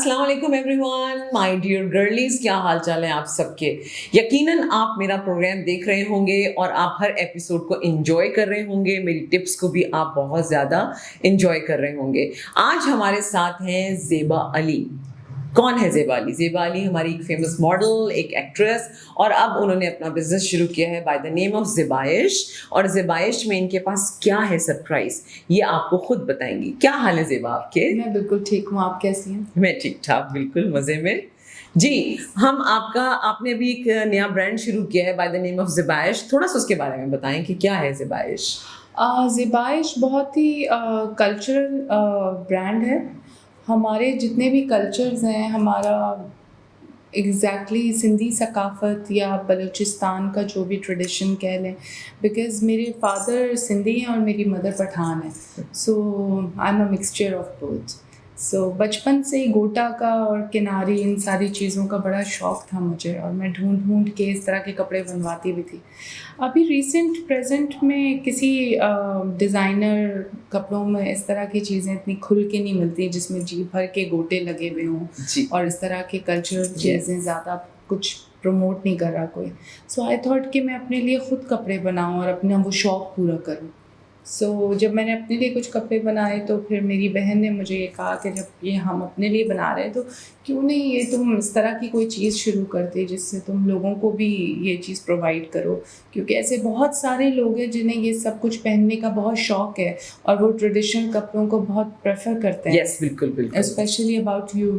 السلام علیکم every one my dear گرلیز، کیا حال چال ہے آپ سب کے؟ یقیناً آپ میرا پروگرام دیکھ رہے ہوں گے اور آپ ہر ایپیسوڈ کو انجوائے کر رہے ہوں گے، میری ٹپس کو بھی آپ بہت زیادہ انجوائے کر رہے ہوں گے. آج ہمارے ساتھ ہیں زیبا علی. کون ہے زیبا علی؟ زیبا علی ہماری ایک فیمس ماڈل، ایک ایکٹریس، اور اب انہوں نے اپنا بزنس شروع کیا ہے بائی دا نیم آف زیبائش. اور زیبائش میں ان کے پاس کیا ہے سرپرائز، یہ آپ کو خود بتائیں گی. کیا حال ہے زیبا آپ کے؟ میں بالکل ٹھیک ہوں، آپ کیسی ہیں؟ میں ٹھیک ٹھاک، بالکل مزے میں. جی، ہم آپ نے بھی ایک نیا برانڈ شروع کیا ہے بائی دا نیم آف زیبائش. تھوڑا سا اس کے بارے میں بتائیں کہ کیا ہے زیبائش. زیبائش بہت ہی کلچرل برانڈ ہے. ہمارے جتنے بھی کلچرز ہیں، ہمارا ایگزیکٹلی سندھی ثقافت یا بلوچستان کا جو بھی ٹریڈیشن کہہ لیں، بیکاز میرے فادر سندھی ہیں اور میری مدر پٹھان ہے. So I am a mixture of both. So بچپن سے ہی گوٹا کا اور کناری ان ساری چیزوں کا بڑا شوق تھا مجھے، اور میں ڈھونڈ کے اس طرح کے کپڑے بنواتی بھی تھی. ابھی ریسنٹ پریزنٹ میں کسی ڈیزائنر کپڑوں میں اس طرح کی چیزیں اتنی کھل کے نہیں ملتی جس میں جی بھر کے گوٹے لگے ہوئے ہوں، اور اس طرح کے کلچرل چیزیں زیادہ کچھ پروموٹ نہیں کر رہا کوئی. سو آئی تھاٹ کہ میں اپنے لیے خود کپڑے بناؤں اور اپنا وہ شوق پورا کروں. سو جب میں نے اپنے لیے کچھ کپڑے بنائے تو پھر میری بہن نے مجھے یہ کہا کہ جب یہ ہم اپنے لیے بنا رہے ہیں تو کیوں نہیں یہ تم اس طرح کی کوئی چیز شروع کرتے جس سے تم لوگوں کو بھی یہ چیز پرووائڈ کرو، کیونکہ ایسے بہت سارے لوگ ہیں جنہیں یہ سب کچھ پہننے کا بہت شوق ہے اور وہ ٹریڈیشنل کپڑوں کو بہت پریفر کرتے ہیں. یس، بالکل بالکل. Specially about you,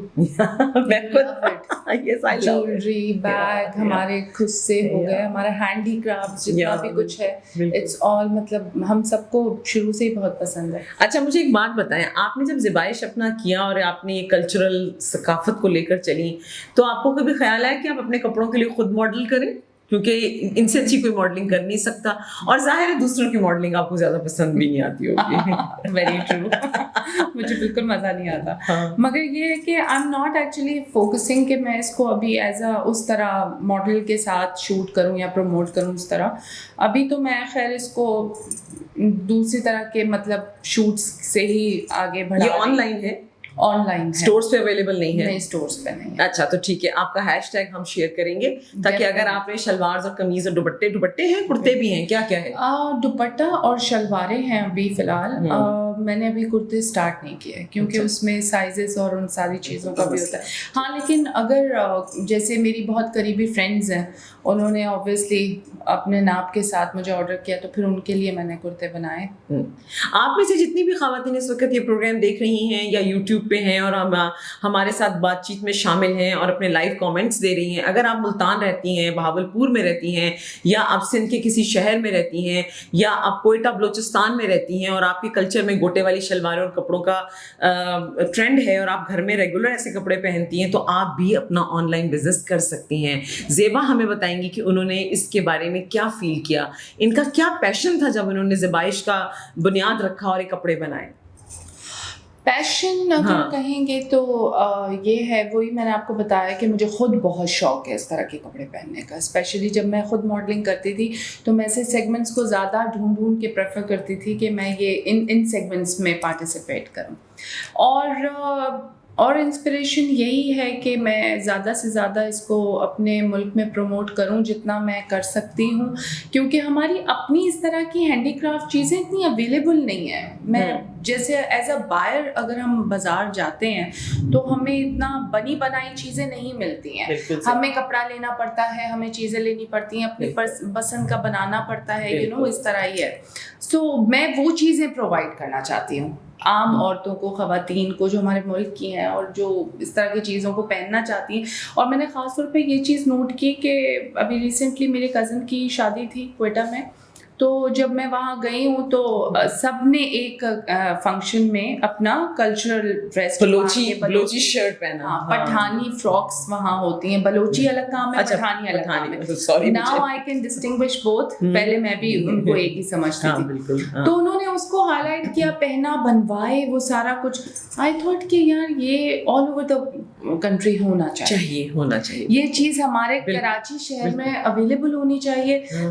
jewellery, bag ہمارے خود سے ہو گئے، ہمارا ہینڈی کرافٹ جتنا بھی کچھ ہے، اٹس آل مطلب ہم سب کو شروع سے ہی بہت پسند ہے. اچھا، مجھے ایک بات بتائیں، آپ نے جب زیبائش اپنا کیا اور آپ نے یہ کلچرل ثقافت کو لے کر چلی، تو آپ کو کبھی خیال آیا کہ آپ اپنے کپڑوں کے لیے خود ماڈل کریں؟ کیونکہ ان سے اچھی کوئی ماڈلنگ کر نہیں سکتا، اور ظاہر ہے دوسروں کی ماڈلنگ آپ کو زیادہ پسند بھی نہیں آتی ہوگی. Very true. مجھے بالکل مزہ نہیں آتا، مگر یہ ہے کہ I am not actually focusing کہ میں اس کو ابھی ایز اے اس طرح ماڈل کے ساتھ شوٹ کروں یا پروموٹ کروں اس طرح. ابھی تو میں خیر اس کو دوسری طرح کے مطلب شوٹس سے ہی آگے بڑھا. یہ آن لائن ہے؟ آن لائن اسٹورز پہ اویلیبل نہیں ہے؟ نہیں، اسٹورز پہ نہیں. اچھا، تو ٹھیک ہے، آپ کا ہیش ٹیگ ہم شیئر کریں گے تاکہ اگر آپ نے شلوار اور قمیض اور دوپٹے ہیں، کرتے بھی ہیں، کیا ہے؟ دوپٹہ اور شلواریں ہیں ابھی فی الحال. میں نے ابھی کرتے اسٹارٹ نہیں کیا کیونکہ اس میں سائزز اور ان ساری چیزوں کا بھی ہوتا ہے. ہاں، لیکن اگر جیسے میری بہت قریبی فرینڈز ہیں، انہوں نے اوبویسلی اپنے ناپ کے ساتھ مجھے آرڈر کیا تو پھر ان کے لیے میں نے کرتے بنائے. آپ میں سے جتنی بھی خواتین اس وقت یہ پروگرام دیکھ رہی ہیں یا یوٹیوب پہ ہیں اور ہمارے ساتھ بات چیت میں شامل ہیں اور اپنے لائیو کامنٹس دے رہی ہیں، اگر آپ ملتان رہتی ہیں، بہاولپور میں رہتی ہیں، یا آپ سندھ کے کسی شہر میں رہتی ہیں، یا آپ کوئٹہ بلوچستان میں رہتی ہیں اور آپ کے کلچر میں گوٹے والی شلواریں اور کپڑوں کا ٹرینڈ ہے اور آپ گھر میں ریگولر ایسے کپڑے پہنتی ہیں، تو آپ بھی اپنا آن لائن بزنس کر سکتی ہیں. زیبا ہمیں بتائیں گی کہ انہوں نے اس کے بارے میں کیا فیل کیا، ان کا کیا پیشن تھا جب انہوں نے زیبائش کا بنیاد رکھا اور یہ کپڑے بنائے. پیشن اگر کہیں گے تو یہ ہے، وہی میں نے آپ کو بتایا کہ مجھے خود بہت شوق ہے اس طرح کے کپڑے پہننے کا. اسپیشلی جب میں خود ماڈلنگ کرتی تھی تو میں ایسے سیگمنٹس کو زیادہ ڈھونڈ کے پریفر کرتی تھی کہ میں یہ ان سیگمنٹس میں پارٹیسپیٹ کروں. اور انسپریشن یہی ہے کہ میں زیادہ سے زیادہ اس کو اپنے ملک میں پروموٹ کروں جتنا میں کر سکتی ہوں، کیونکہ ہماری اپنی اس طرح کی ہینڈی کرافٹ چیزیں اتنی اویلیبل نہیں ہیں. میں جیسے ایز اے بائر اگر ہم بازار جاتے ہیں تو ہمیں اتنا بنی بنائی چیزیں نہیں ملتی ہیں. ہمیں کپڑا لینا پڑتا ہے، ہمیں چیزیں لینی پڑتی ہیں، اپنی پسند کا بنانا پڑتا ہے، اس طرح ہی ہے. سو میں وہ چیزیں پرووائڈ کرنا چاہتی ہوں عام عورتوں کو، خواتین کو جو ہمارے ملک کی ہیں اور جو اس طرح کی چیزوں کو پہننا چاہتی ہیں. اور میں نے خاص طور پہ یہ چیز نوٹ کی کہ ابھی ریسنٹلی میرے کزن کی شادی تھی کوئٹہ میں، تو جب میں وہاں گئی ہوں تو سب نے ایک فنکشن میں اپنا کلچرل ڈریس، بلوچی شرٹ پہنا، پٹھانی فراکس وہاں ہوتی ہیں، بلوچی الگ کام ہے، پٹھانی الگ کام ہے. Now I can distinguish both. پہلے میں بھی ان کو ایک ہی سمجھتی تھی. تو انہوں نے اس کو ہائی لائٹ کیا، پہنا، بنوائے، وہ سارا کچھ. آئی تھاٹ کہ یار یہ آل اوور دا کنٹری ہونا چاہیے. یہ چیز ہمارے کراچی شہر میں اویلیبل ہونی چاہیے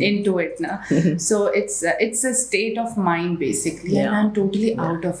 into it na, so it's a state of mind basically, and I'm totally out of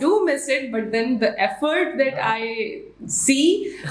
do miss it, but then the effort that I see,